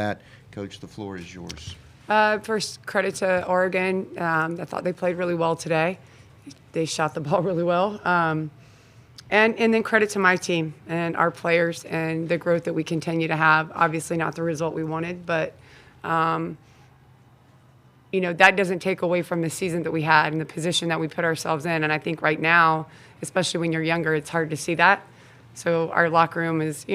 that. Coach, the floor is yours. First, credit to Oregon. I thought they played really well today. They shot the ball really well. And then credit to my team and our players and the growth that we continue to have. Obviously not the result we wanted, but, that doesn't take away from the season that we had and the position that we put ourselves in. And I think right now, especially when you're younger, it's hard to see that. So our locker room is,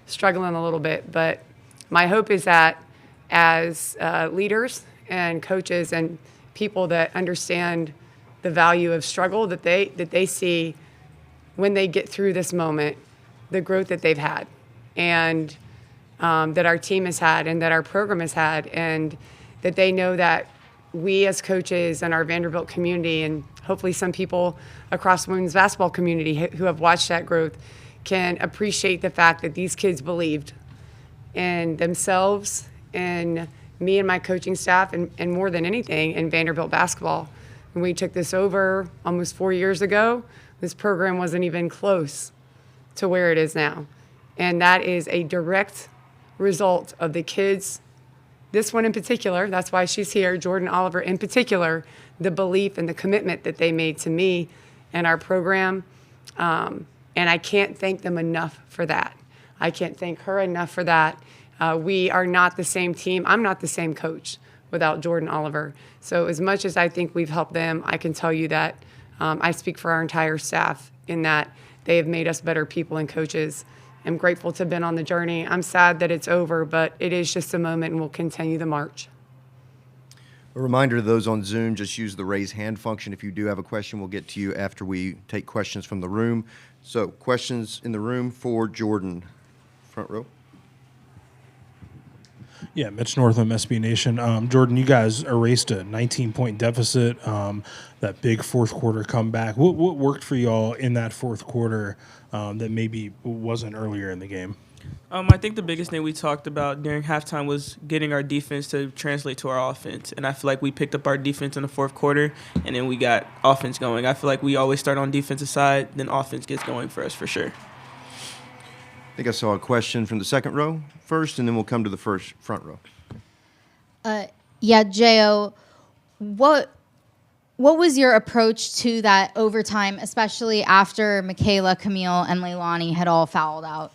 struggling a little bit. But my hope is that as leaders and coaches and people that understand the value of struggle, that they see when they get through this moment, the growth that they've had and that our team has had and that our program has had, and that they know that we as coaches and our Vanderbilt community and hopefully some people across the women's basketball community who have watched that growth can appreciate the fact that these kids believed in themselves and me and my coaching staff and more than anything in Vanderbilt basketball. When we took this over almost 4 years ago, this program wasn't even close to where it is now. And that is a direct result of the kids, this one in particular, that's why she's here, Jordyn Oliver in particular, the belief and the commitment that they made to me and our program. And I can't thank them enough for that. I can't thank her enough for that. We are not the same team. I'm not the same coach without Jordyn Oliver. So as much as I think we've helped them, I can tell you that I speak for our entire staff in that they have made us better people and coaches. I'm grateful to have been on the journey. I'm sad that it's over, but it is just a moment and we'll continue the march. A reminder to those on Zoom, just use the raise hand function. If you do have a question, we'll get to you after we take questions from the room. So questions in the room for Jordyn. Front row. Yeah, Mitch Northam, SB Nation. Jordyn, you guys erased a 19-point deficit, that big fourth quarter comeback. What worked for y'all in that fourth quarter that maybe wasn't earlier in the game? I think the biggest thing we talked about during halftime was getting our defense to translate to our offense. And I feel like we picked up our defense in the fourth quarter, and then we got offense going. I feel like we always start on defensive side, then offense gets going for us for sure. I think I saw a question from the second row first, and then we'll come to the first front row. Jo, what was your approach to that overtime, especially after Michaela, Camille, and Leilani had all fouled out?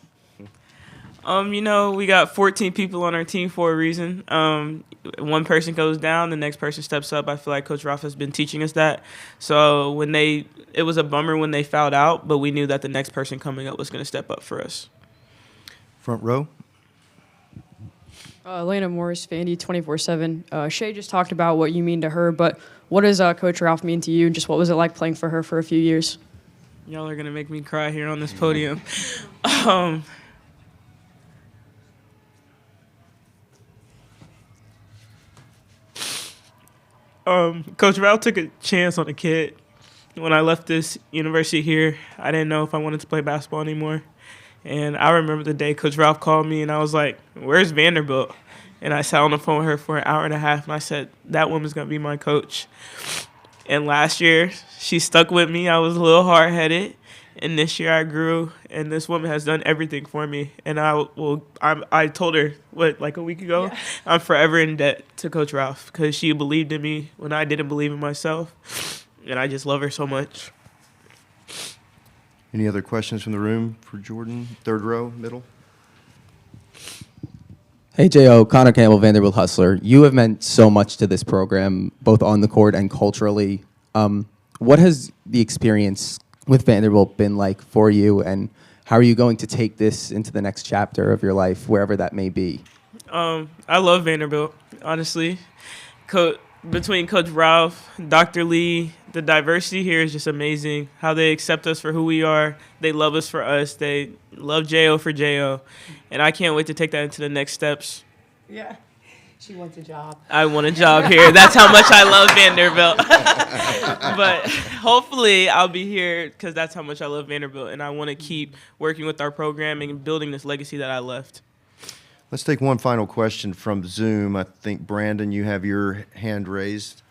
We got 14 people on our team for a reason. One person goes down, the next person steps up. I feel like Coach Ralph has been teaching us that. So it was a bummer when they fouled out, but we knew that the next person coming up was going to step up for us. Front row. Elena Morris, Vandy 24/7. Shea just talked about what you mean to her, but what does Coach Ralph mean to you? And just what was it like playing for her for a few years? Y'all are going to make me cry here on this podium. Coach Ralph took a chance on a kid. When I left this university here, I didn't know if I wanted to play basketball anymore. And I remember the day Coach Ralph called me, and I was like, where's Vanderbilt? And I sat on the phone with her for an hour and a half, and I said, that woman's going to be my coach. And last year, she stuck with me. I was a little hard-headed. And this year I grew, and this woman has done everything for me. And I told her, like a week ago, yeah. I'm forever in debt to Coach Ralph because she believed in me when I didn't believe in myself. And I just love her so much. Any other questions from the room for Jordyn? Third row, middle. Hey, Jo, Connor Campbell, Vanderbilt Hustler. You have meant so much to this program, both on the court and culturally. What has the experience with Vanderbilt been like for you, and how are you going to take this into the next chapter of your life, wherever that may be? I love Vanderbilt, honestly. Between Coach Ralph, Dr. Lee, the diversity here is just amazing. How they accept us for who we are. They love us for us. They love Jo for Jo. And I can't wait to take that into the next steps. Yeah. She wants a job. I want a job here. That's how much I love Vanderbilt. But hopefully I'll be here because that's how much I love Vanderbilt. And I want to keep working with our programming and building this legacy that I left. Let's take one final question from Zoom. I think, Brandon, you have your hand raised.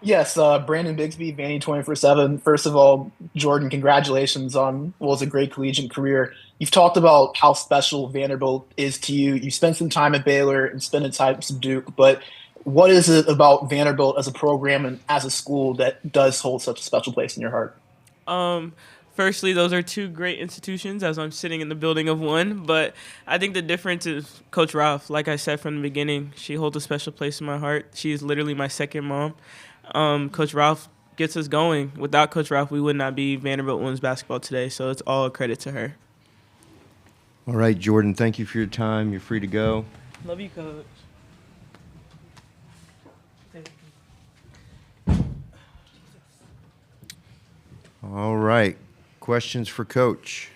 Yes, Brandon Bigsby, Vandy 24/7. First of all, Jordyn, congratulations on what was a great collegiate career. You've talked about how special Vanderbilt is to you. You spent some time at Baylor and spent some time at Duke, but what is it about Vanderbilt as a program and as a school that does hold such a special place in your heart? Um, Firstly, those are two great institutions as I'm sitting in the building of one. But I think the difference is Coach Ralph. Like I said from the beginning, she holds a special place in my heart. She is literally my second mom. Coach Ralph gets us going. Without Coach Ralph, we would not be Vanderbilt women's basketball today. So it's all a credit to her. All right, Jordyn, thank you for your time. You're free to go. Love you, Coach. All right, questions for Coach?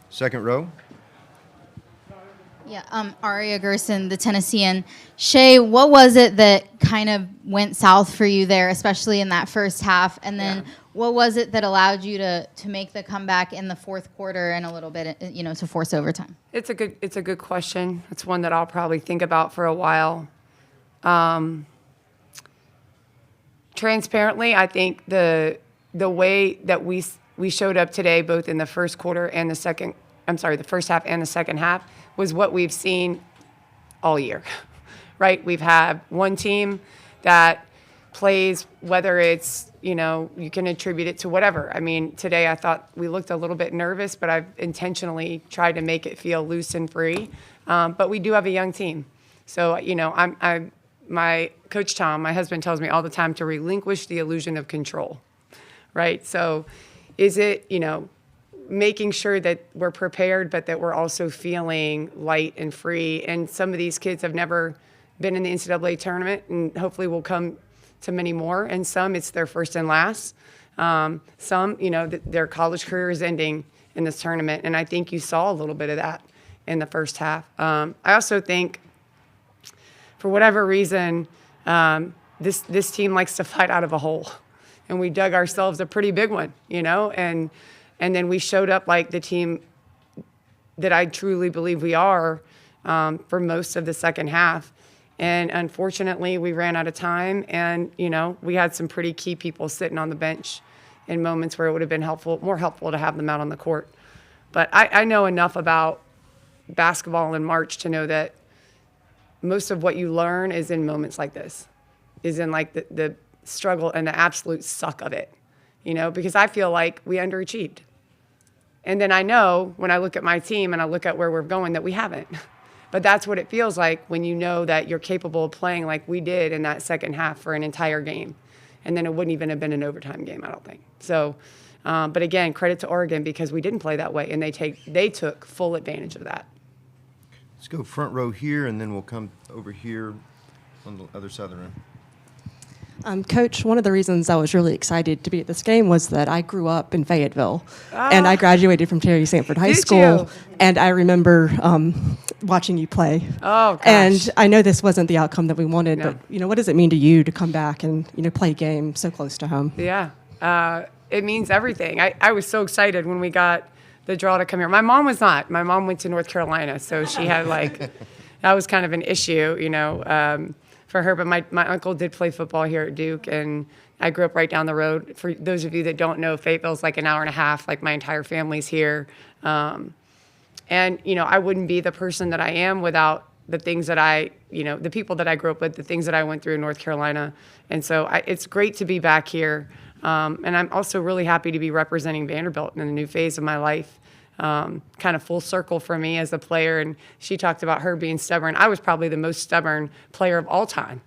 Second row. Yeah, Aria Gerson, the Tennessean. Shea, what was it that kind of went south for you there, especially in that first half? And then what was it that allowed you to make the comeback in the fourth quarter and a little bit, to force overtime? It's a good question. It's one that I'll probably think about for a while. Transparently, I think the way that we showed up today, both in the first quarter and the first half and the second half, was what we've seen all year, right? We've had one team that plays, whether it's, you can attribute it to whatever. I mean, today I thought we looked a little bit nervous, but I've intentionally tried to make it feel loose and free. But we do have a young team. So, my Coach Tom, my husband, tells me all the time to relinquish the illusion of control, right? So is it, making sure that we're prepared, but that we're also feeling light and free. And some of these kids have never been in the NCAA tournament, and hopefully will come to many more. And some, it's their first and last. Some, their college career is ending in this tournament. And I think you saw a little bit of that in the first half. I also think, for whatever reason, this team likes to fight out of a hole. And we dug ourselves a pretty big one, and then we showed up like the team that I truly believe we are for most of the second half. And unfortunately, we ran out of time, and, we had some pretty key people sitting on the bench in moments where it would have been more helpful to have them out on the court. But I know enough about basketball in March to know that most of what you learn is in moments like this, is in like the struggle and the absolute suck of it, because I feel like we underachieved. And then I know when I look at my team and I look at where we're going that we haven't. But that's what it feels like when you know that you're capable of playing like we did in that second half for an entire game. And then it wouldn't even have been an overtime game, I don't think. So, but again, credit to Oregon, because we didn't play that way, and they took full advantage of that. Let's go front row here, and then we'll come over here on the other side of the room. Coach, one of the reasons I was really excited to be at this game was that I grew up in Fayetteville, and I graduated from Terry Sanford High School, and I remember watching you play. Oh, gosh. And I know this wasn't the outcome that we wanted, but what does it mean to you to come back and play a game so close to home? Yeah, it means everything. I was so excited when we got the draw to come here. My mom was not. My mom went to North Carolina, so she had that was kind of an issue, for her. But my uncle did play football here at Duke, and I grew up right down the road. For those of you that don't know, Fayetteville's like an hour and a half. Like, my entire family's here. And, I wouldn't be the person that I am without the things that the people that I grew up with, the things that I went through in North Carolina. And so it's great to be back here. And I'm also really happy to be representing Vanderbilt in a new phase of my life. Kind of full circle for me as a player. And she talked about her being stubborn. I was probably the most stubborn player of all time,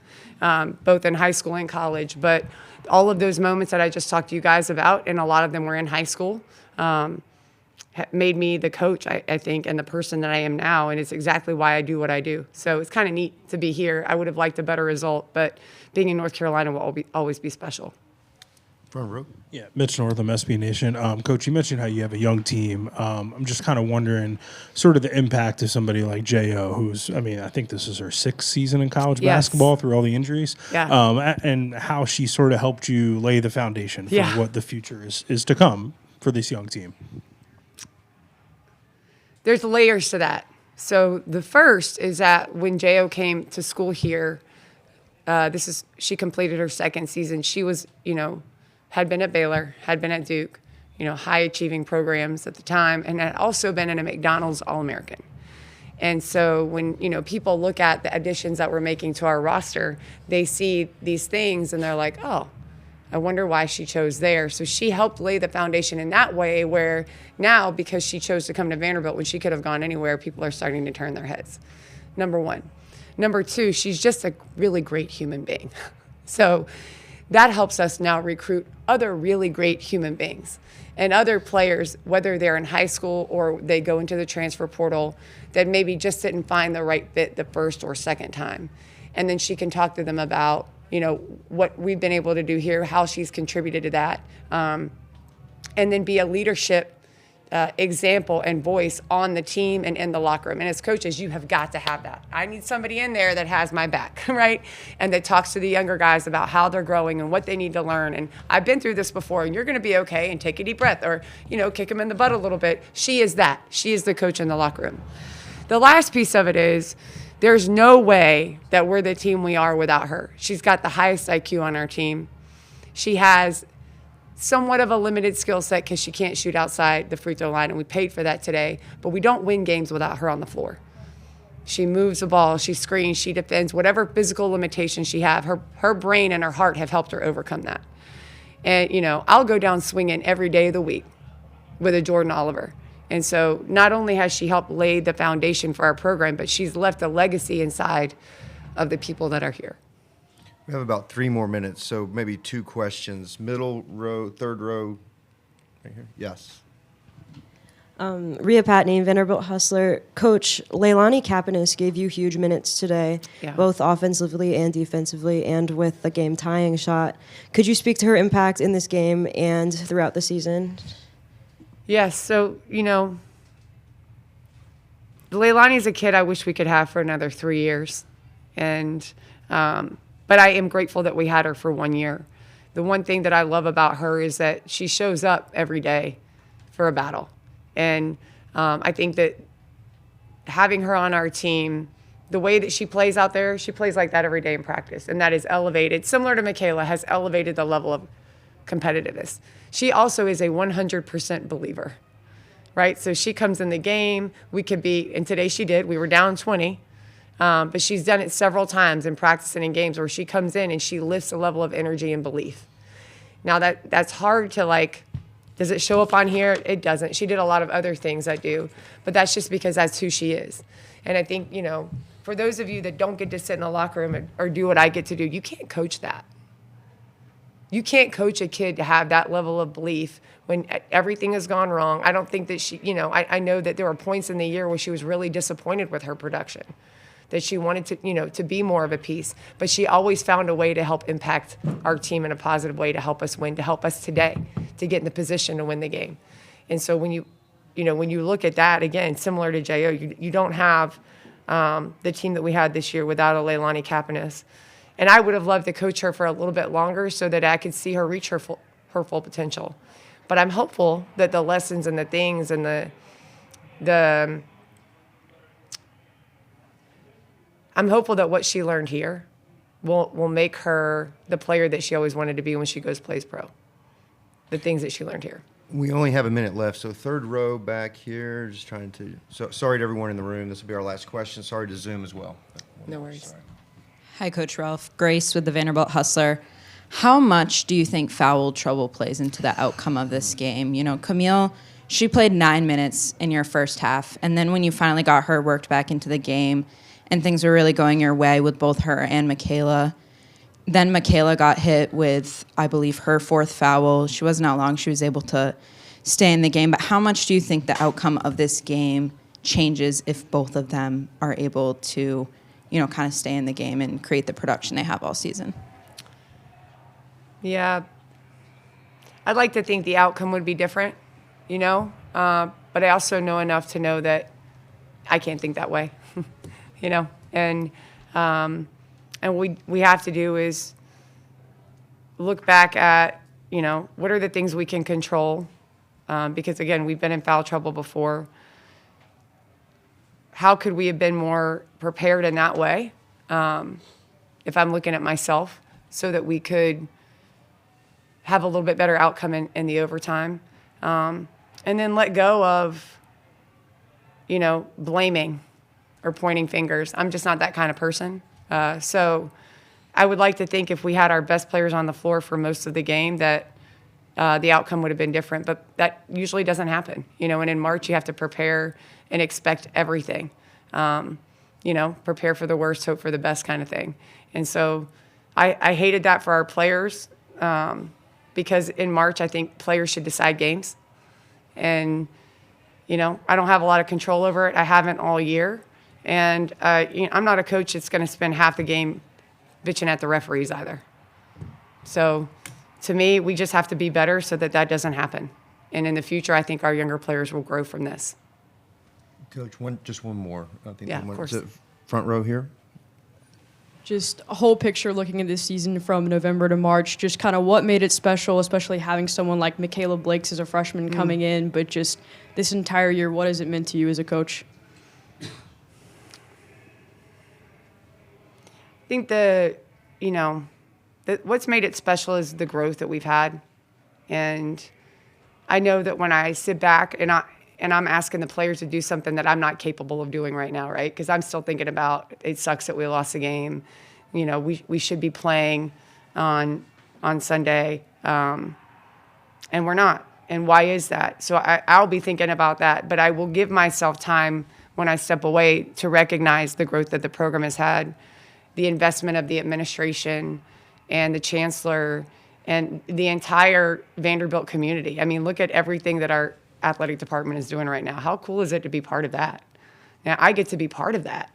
both in high school and college. But all of those moments that I just talked to you guys about, and a lot of them were in high school, made me the coach, I think, and the person that I am now. And it's exactly why I do what I do. So it's kind of neat to be here. I would have liked a better result, but being in North Carolina will always be special. Front row. Yeah, Mitch Northam, SB Nation. Coach, you mentioned how you have a young team. I'm just kind of wondering sort of the impact of somebody like J.O., who's, I think this is her 6th season in college basketball through all the injuries, and how she sort of helped you lay the foundation for what the future is to come for this young team. There's layers to that. So the first is that when J.O. came to school here, she completed her second season. She was, had been at Baylor, had been at Duke, high achieving programs at the time, and had also been in a McDonald's All-American. And so when, people look at the additions that we're making to our roster, they see these things and they're like, oh, I wonder why she chose there. So she helped lay the foundation in that way, where now, because she chose to come to Vanderbilt when she could have gone anywhere, people are starting to turn their heads. Number one. Number two, she's just a really great human being. So that helps us now recruit other really great human beings and other players, whether they're in high school or they go into the transfer portal, that maybe just didn't find the right fit the first or second time. And then she can talk to them about, what we've been able to do here, how she's contributed to that, and then be a leadership example and voice on the team and in the locker room. And as coaches, you have got to have that. I need somebody in there that has my back, right? And that talks to the younger guys about how they're growing and what they need to learn. And I've been through this before, and you're going to be okay, and take a deep breath, or, kick them in the butt a little bit. She is that. She is the coach in the locker room. The last piece of it is, there's no way that we're the team we are without her. She's got the highest IQ on our team. She has somewhat of a limited skill set because she can't shoot outside the free throw line, and we paid for that today. But we don't win games without her on the floor. She moves the ball, she screens, she defends, whatever physical limitations she have, her brain and her heart have helped her overcome that. And, I'll go down swinging every day of the week with a Jordyn Oliver. And so not only has she helped lay the foundation for our program, but she's left a legacy inside of the people that are here. We have about 3 more minutes, so maybe 2 questions. Middle row, third row, right here. Yes. Rhea Patney, Vanderbilt Hustler. Coach, Leilani Kapanis gave you huge minutes today, both offensively and defensively, and with the game-tying shot. Could you speak to her impact in this game and throughout the season? Yes, so, Leilani's a kid I wish we could have for another 3 years. And, but I am grateful that we had her for 1 year. The one thing that I love about her is that she shows up every day for a battle. And I think that having her on our team, the way that she plays out there, she plays like that every day in practice. And that is elevated, similar to Michaela, has elevated the level of competitiveness. She also is a 100% believer, right? So she comes in the game, we could be, and today she did, we were down 20, but she's done it several times in practice and in games where she comes in and she lifts a level of energy and belief. Now that's hard to does it show up on here? It doesn't. She did a lot of other things that do, but that's just because that's who she is. And I think, for those of you that don't get to sit in the locker room or do what I get to do, you can't coach that. You can't coach a kid to have that level of belief when everything has gone wrong. I don't think that she, I know that there were points in the year where she was really disappointed with her production, that she wanted to, to be more of a piece. But she always found a way to help impact our team in a positive way, to help us win, to help us today, to get in the position to win the game. And so when you look at that, again, similar to J.O., you don't have the team that we had this year without a Leilani Kapanis. And I would have loved to coach her for a little bit longer so that I could see her reach her full potential. But I'm hopeful that the lessons and the things and I'm hopeful that what she learned here will make her the player that she always wanted to be when she goes plays pro. The things that she learned here. We only have a minute left, so third row back here, just trying to, so sorry to everyone in the room. This will be our last question. Sorry to Zoom as well. No worries. Sorry. Hi, Coach Ralph. Grace with the Vanderbilt Hustler. How much do you think foul trouble plays into the outcome of this game? Camille, she played 9 minutes in your first half, and then when you finally got her worked back into the game and things were really going your way with both her and Michaela, then Michaela got hit with, I believe, her 4th foul. She wasn't out long. She was able to stay in the game. But how much do you think the outcome of this game changes if both of them are able to kind of stay in the game and create the production they have all season? Yeah. I'd like to think the outcome would be different, but I also know enough to know that I can't think that way, and what we have to do is look back at, what are the things we can control, because, again, we've been in foul trouble before. How could we have been more prepared in that way? if I'm looking at myself, so that we could have a little bit better outcome in the overtime. And then let go of, blaming or pointing fingers. I'm just not that kind of person. So I would like to think if we had our best players on the floor for most of the game that the outcome would have been different, but that usually doesn't happen. And in March you have to prepare and expect everything. Prepare for the worst, hope for the best kind of thing. And so I hated that for our players because in March I think players should decide games. And, I don't have a lot of control over it. I haven't all year. And I'm not a coach that's going to spend half the game bitching at the referees either. So to me, we just have to be better so that doesn't happen. And in the future, I think our younger players will grow from this. Coach, just one more. I think Yeah, of course. Front row here. Just a whole picture looking at this season from November to March, just kind of what made it special, especially having someone like Michaela Blakes as a freshman coming in, but just this entire year, what has it meant to you as a coach? I think what's made it special is the growth that we've had. And I know that when I sit back and I'm asking the players to do something that I'm not capable of doing right now, right? Because I'm still thinking about, it sucks that we lost the game. We should be playing on Sunday, and we're not. And why is that? So I'll be thinking about that, but I will give myself time when I step away to recognize the growth that the program has had, the investment of the administration and the chancellor and the entire Vanderbilt community. I mean, look at everything that our athletic department is doing right now. How cool is it to be part of that? Now, I get to be part of that.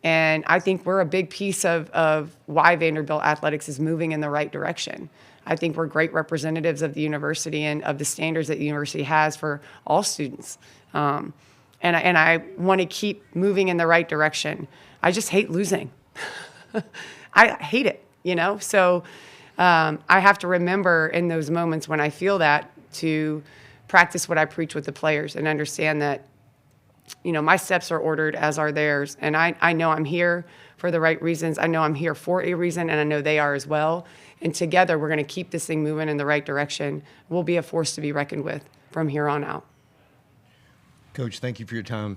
And I think we're a big piece of why Vanderbilt athletics is moving in the right direction. I think we're great representatives of the university and of the standards that the university has for all students. And I want to keep moving in the right direction. I just hate losing. I hate it, So I have to remember in those moments when I feel that to practice what I preach with the players and understand that, my steps are ordered as are theirs. And I know I'm here for the right reasons. I know I'm here for a reason, and I know they are as well. And together, we're going to keep this thing moving in the right direction. We'll be a force to be reckoned with from here on out. Coach, thank you for your time.